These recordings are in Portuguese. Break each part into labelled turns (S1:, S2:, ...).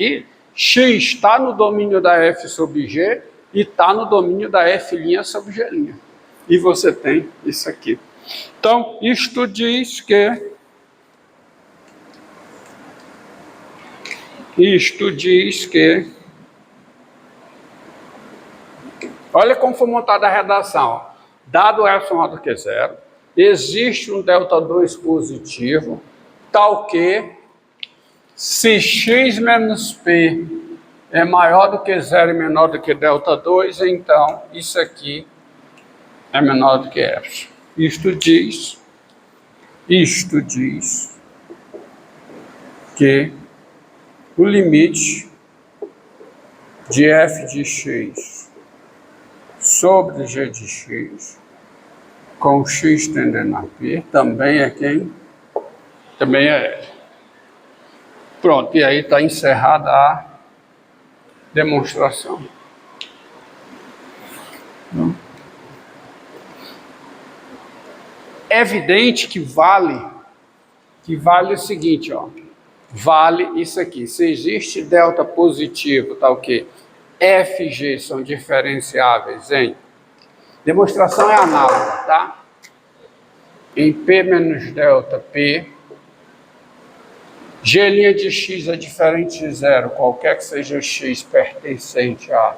S1: aqui, x está no domínio da f sobre g e está no domínio da f' sobre g'. E você tem isso aqui. Então, isto diz que... Olha como foi montada a redação. Dado f maior do que zero, existe um Δ2 positivo, tal que, se x menos p é maior do que zero e menor do que Δ2, então isso aqui é menor do que f. Isto diz que o limite de f de x sobre g de x, com x tendendo a p, também é quem? Também é f. Pronto, e aí está encerrada a demonstração. É evidente que vale o seguinte, ó. Vale isso aqui. Se existe delta positivo, tá o quê? F e G são diferenciáveis em... Demonstração é análoga, tá? Em P menos delta P, G' de x é diferente de zero, qualquer que seja x pertencente a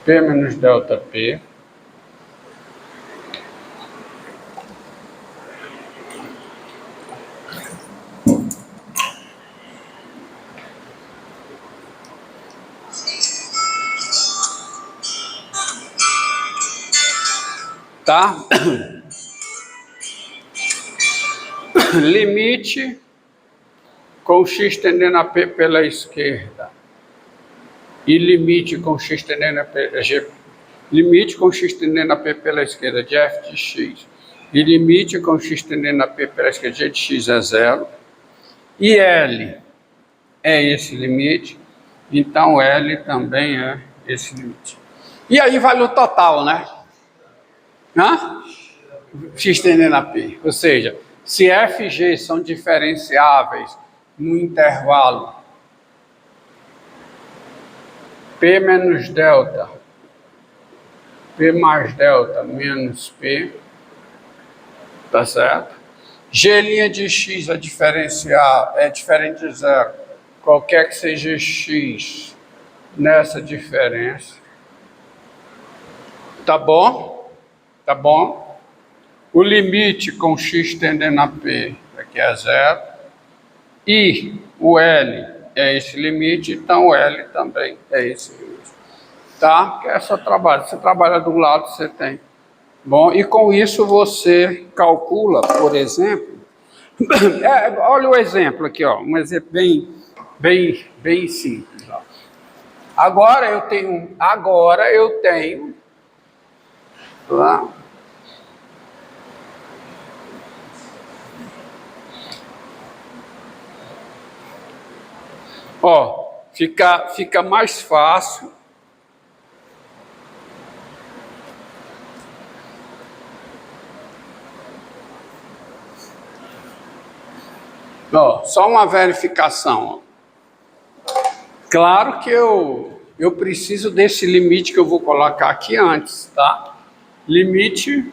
S1: P menos delta P. Tá? Limite com x tendendo a p pela esquerda e limite com x tendendo a p, limite com x tendendo a p pela esquerda de f de x e limite com x tendendo a p pela esquerda g de x é zero, e L é esse limite, então L também é esse limite. E aí vale o total, né? X tendendo a P. Ou seja, se F e G são diferenciáveis no intervalo P menos delta, P mais delta menos P, tá certo? G' de x é diferente de zero, qualquer que seja x nessa diferença. Tá bom? Tá bom? O limite com x tendendo a p aqui é zero. E o L é esse limite, então o L também é esse limite. Tá? Que é só trabalho. Você trabalha do lado, você tem. Bom, e com isso você calcula, por exemplo... olha o exemplo aqui, ó. Um exemplo bem simples. Ó. Agora eu tenho... Tá? Ó, fica mais fácil. Ó, só uma verificação. Ó. Claro que eu preciso desse limite que eu vou colocar aqui antes, tá? Limite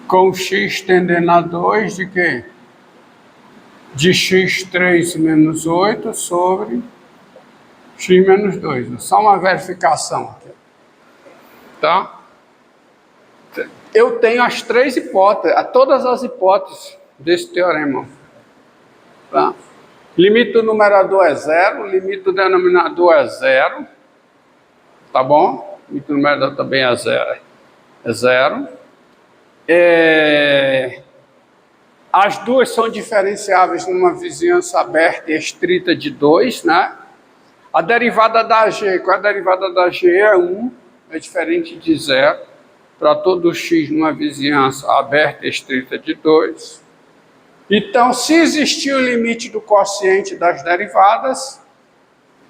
S1: com x tendendo a 2 de quê? De x3 menos 8 sobre x menos 2. Só uma verificação aqui. Tá? Eu tenho as três hipóteses, todas as hipóteses desse teorema. Tá? Limite do numerador é zero, limite do denominador é zero. Tá bom? Limite do numerador também é zero. As duas são diferenciáveis numa vizinhança aberta e estrita de 2, né? A derivada da G, qual é a derivada da G? É 1, é diferente de zero, para todo x numa vizinhança aberta e estrita de 2. Então, se existir o limite do quociente das derivadas,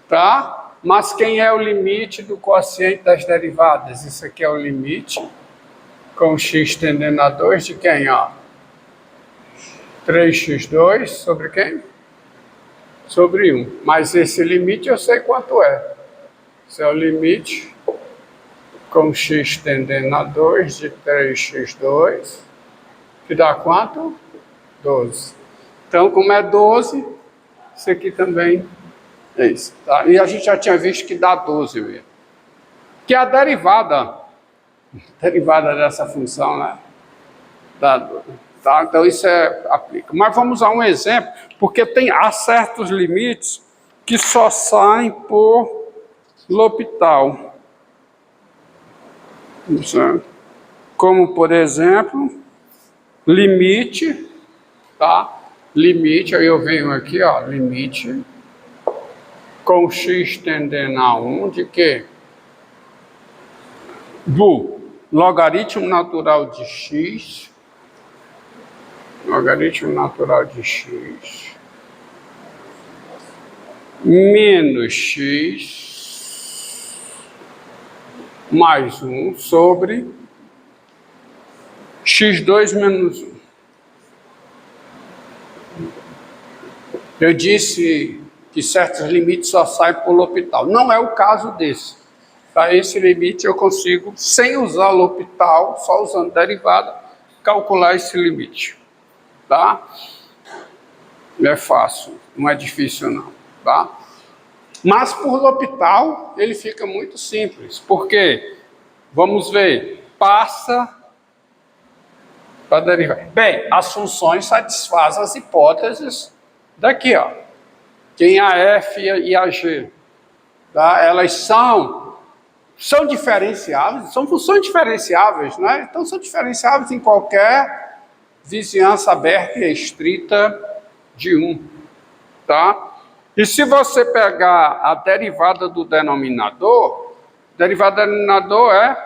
S1: tá? Mas quem é o limite do quociente das derivadas? Isso aqui é o limite, com x tendendo a 2 de quem, ó? 3x2 sobre quem? sobre 1. Mas esse limite eu sei quanto é. Esse é o limite com x tendendo a 2 de 3x2, que dá quanto? 12. Então, como é 12, isso aqui também é isso. Tá? E a gente já tinha visto que dá 12 mesmo. Que é a derivada dessa função, né? Dá 12. Tá? Então, isso aplica. Mas vamos a um exemplo, porque há certos limites que só saem por L'Hopital. Como, por exemplo, limite, tá? Limite, aí eu venho aqui, ó, limite com x tendendo a 1 de quê? Do logaritmo natural de x, menos x mais 1 sobre x2 menos 1. Eu disse que certos limites só saem por L'Hopital. Não é o caso desse. Tá? Esse limite eu consigo, sem usar L'Hopital, só usando derivada, calcular esse limite. Tá? É fácil, não é difícil não. Tá? Mas por L'Hopital ele fica muito simples. Por quê? Vamos ver. Passa para derivar. Bem, as funções satisfazem as hipóteses daqui, ó. Tem a f e a g. Tá? Elas são diferenciáveis, são funções diferenciáveis, né? Então são diferenciáveis em qualquer vizinhança aberta e estrita de 1. Tá? E se você pegar a derivada do denominador, é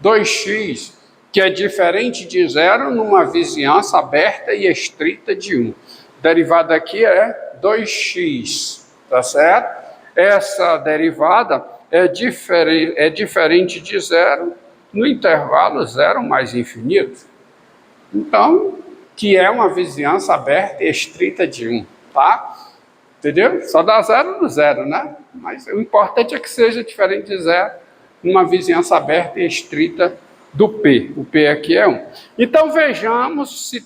S1: 2x, que é diferente de 0 numa vizinhança aberta e estrita de 1. Derivada aqui é 2x, tá certo? Essa derivada é diferente de 0 no intervalo 0 mais infinito. Então, que é uma vizinhança aberta e estrita de 1, tá? Entendeu? Só dá 0 no 0, né? Mas o importante é que seja diferente de 0 numa vizinhança aberta e estrita do P. O P aqui é 1. Então, vejamos se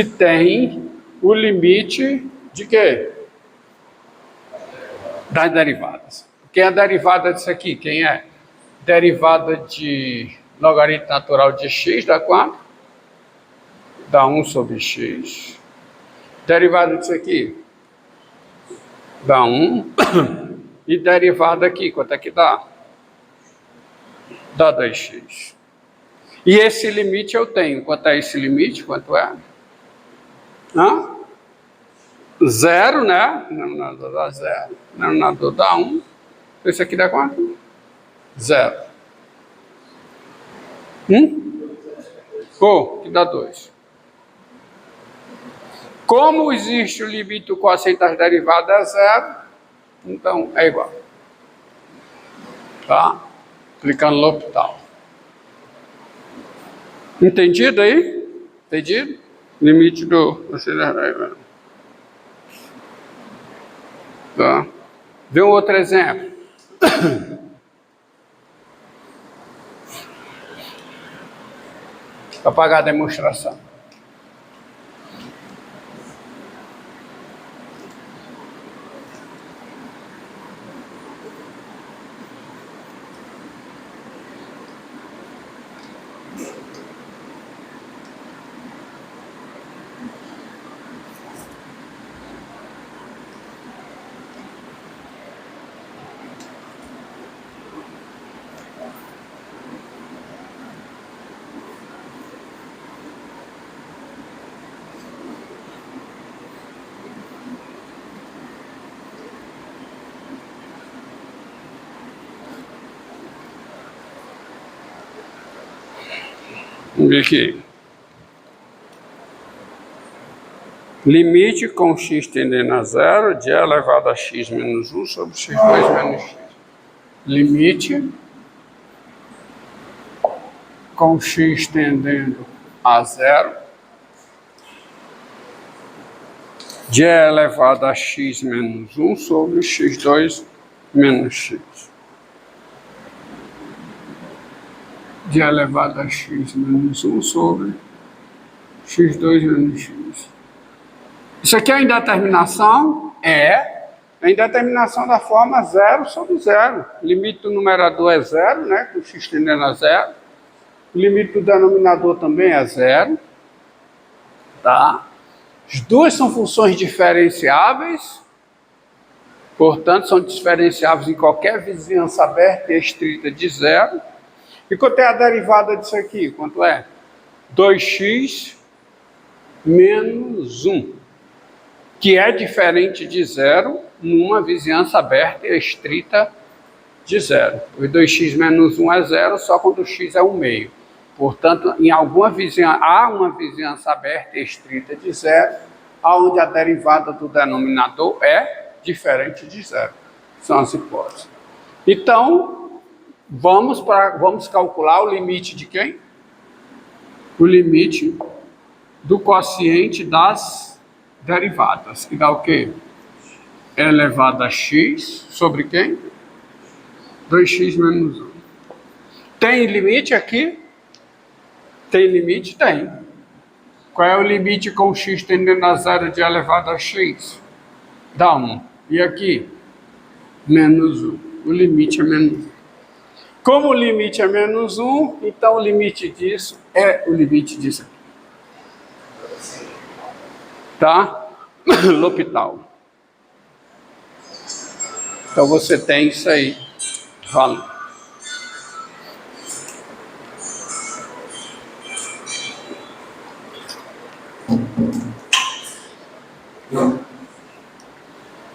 S1: tem o limite de quê? Das derivadas. Quem é a derivada disso aqui? Quem é? Derivada de logaritmo natural de x dá quanto? Dá 1 sobre x. Derivada disso aqui? Dá 1. E derivada aqui, quanto é que dá? Dá 2x. E esse limite eu tenho. Quanto é esse limite? Quanto é? 0, né? Denominador dá 0. Denominador dá 1. Esse aqui dá quanto? 0. Que dá 2. Como existe o limite do quociente das derivadas é 0, então é igual. Tá? Clicando no L'Hopital. Entendido aí? Entendido? Limite do... Tá? Vê um outro exemplo. Para apagar a demonstração. Vamos ver aqui. Limite com x tendendo a 0 de e elevado a x menos 1 sobre x2 menos x. Limite com x tendendo a 0 de E elevado a x menos 1 sobre x2 menos x. De E elevado a x menos 1 sobre x2 menos x. Isso aqui é a indeterminação? É a indeterminação da forma 0 sobre 0. O limite do numerador é 0, né, com x tendendo a 0. O limite do denominador também é 0. Tá? As duas são funções diferenciáveis, portanto, são diferenciáveis em qualquer vizinhança aberta e estrita de 0. E quanto é a derivada disso aqui? Quanto é? 2x menos 1, que é diferente de 0 numa vizinhança aberta e estrita de 0. O 2x menos 1 é 0 só quando o x é 1/2. Portanto, em alguma vizinhança, há uma vizinhança aberta e estrita de 0, onde a derivada do denominador é diferente de 0. São as hipóteses. Então, vamos calcular o limite de quem? O limite do quociente das derivadas, que dá o quê? E elevado a x sobre quem? 2x menos 1. Tem limite aqui? Tem limite? Tem. Qual é o limite com x tendendo a 0 de E elevado a x? Dá 1. E aqui? Menos 1. O limite é menos 1. Como o limite é menos 1, então o limite disso é o limite disso aqui. Tá? L'Hopital. Então você tem isso aí. Valeu.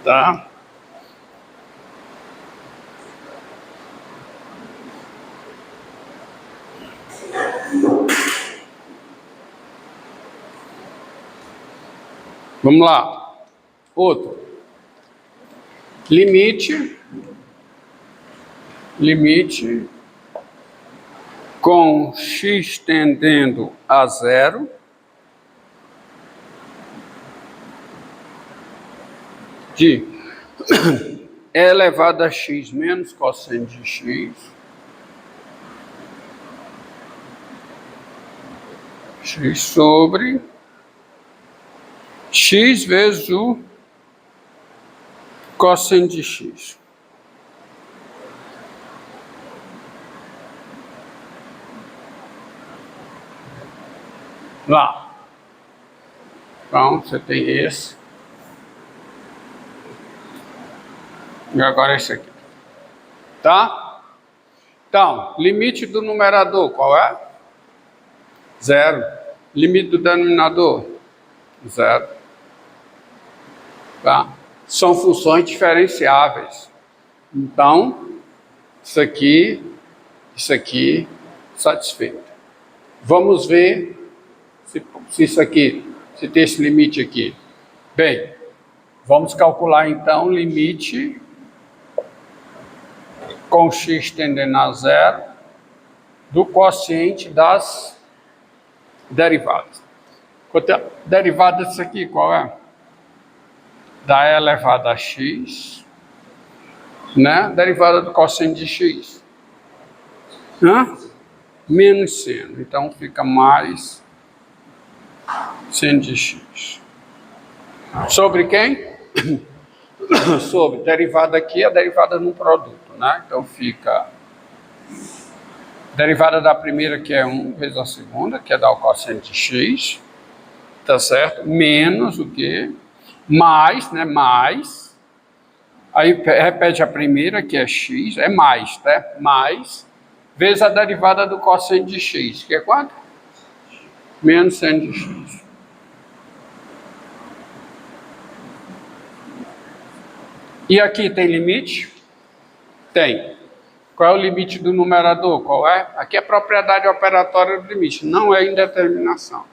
S1: Tá? Vamos lá. Outro. Limite com x tendendo a 0 de E elevado a x menos cosseno de x sobre x vezes o cosseno de x. Lá. Então, você tem esse. E agora esse aqui. Tá? Então, limite do numerador, qual é? 0. Limite do denominador? 0. Tá? São funções diferenciáveis. Então, isso aqui, satisfeito. Vamos ver se isso aqui, se tem esse limite aqui. Bem, vamos calcular então o limite com x tendendo a 0 do quociente das derivadas. Quanto é a derivada disso aqui, qual é? Da E elevado a x, né? Derivada do cosseno de x. Menos seno. Então fica mais seno de x. Sobre quem? Sobre derivada aqui, a derivada no produto, né? Então fica derivada da primeira, que é 1 vezes a segunda, que é dar o cosseno de x, tá certo? Menos o quê? Mais, né? Mais. Aí repete a primeira, que é x, é mais, tá? Mais, vezes a derivada do cosseno de x, que é quanto? Menos seno de x. E aqui tem limite? Tem. Qual é o limite do numerador? Qual é? Aqui é a propriedade operatória do limite, não é indeterminação.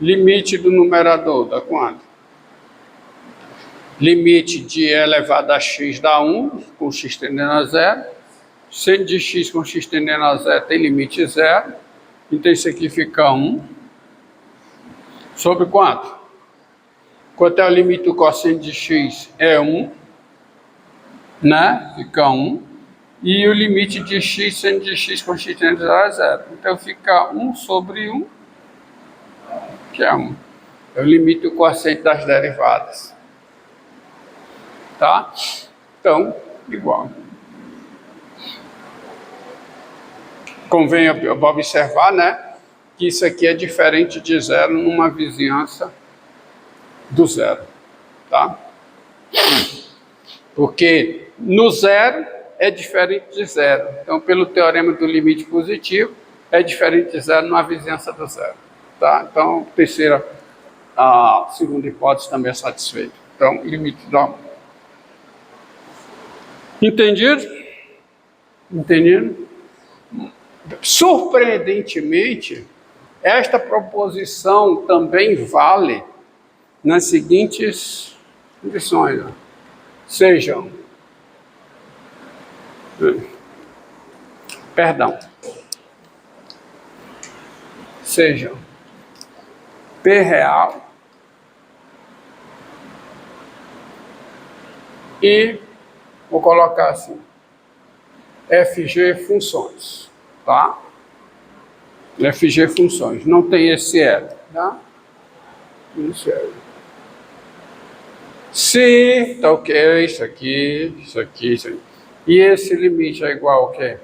S1: Limite do numerador dá quanto? Limite de E elevado a x dá 1, com x tendendo a 0. Seno de x com x tendendo a 0 tem limite 0. Então isso aqui fica 1. Sobre quanto? Quanto é o limite do cosseno de x? É 1, né? Fica 1. E o limite de x seno de x com x tendendo a 0 é 0. Então fica 1 sobre 1, que é 1. É o limite do cosseno das derivadas. Tá? Então, igual. Convém observar, né, que isso aqui é diferente de 0 numa vizinhança do 0. Tá? Porque no 0 é diferente de 0. Então, pelo teorema do limite positivo, é diferente de 0 numa vizinhança do 0. Tá? Então, a segunda hipótese também é satisfeita. Então, limite do amor. Entendido? Entendido? Surpreendentemente, esta proposição também vale nas seguintes condições. Sejam, sejam P real e, vou colocar assim, FG funções, tá? FG funções, não tem esse L, tá? Isso é. Se, tá ok, isso aqui, isso aqui, isso aqui. E esse limite é igual ao quê?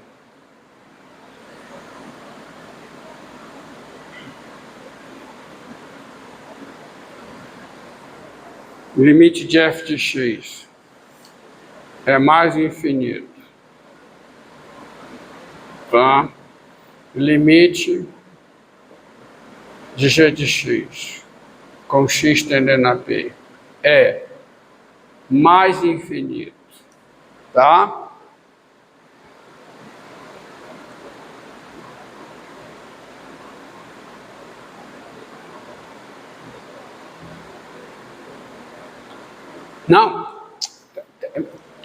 S1: O limite de f de x é mais infinito. Tá? O limite de g de x com x tendendo a p é mais infinito. Tá? Não,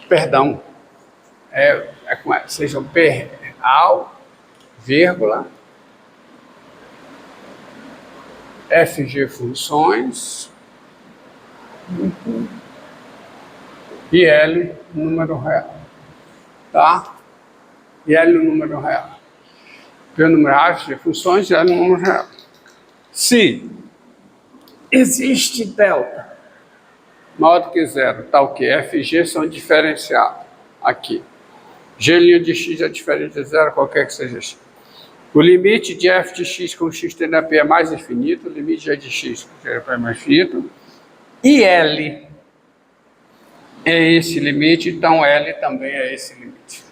S1: perdão, seja P real, vírgula, FG funções e L número real, tá? E L número real. P número real, FG funções e L número real. Se existe delta maior do que zero, tá o que? FG são diferenciados aqui. G' de x é diferente de zero, qualquer que seja x. O limite de f de x com x tendendo a p é mais infinito, o limite de g de x com x é mais infinito. E L é esse limite, então L também é esse limite.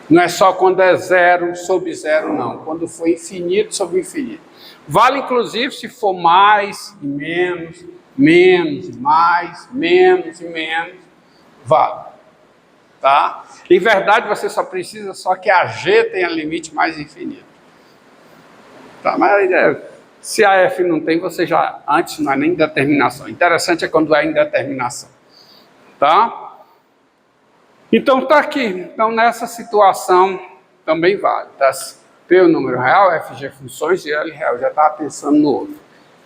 S1: Não é só quando é zero sobre zero, não. Quando for infinito sobre infinito. Vale, inclusive, se for mais e menos, menos e mais, menos e menos, vale. Tá? Em verdade, você só precisa só que a G tenha limite mais infinito. Tá? Mas se a F não tem, você já, antes não é nem determinação. Interessante é quando é indeterminação. Tá? Então tá aqui. Então nessa situação também vale. Tá? P o número real, FG funções e L real. Já estava pensando no outro.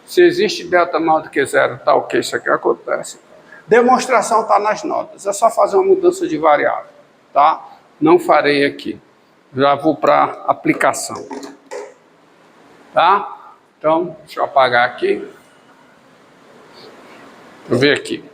S1: Se existe delta maior do que zero, tá ok, isso aqui acontece. Demonstração está nas notas. É só fazer uma mudança de variável. Tá? Não farei aqui. Já vou para aplicação. Tá? Então, deixa eu apagar aqui. Deixa eu ver aqui.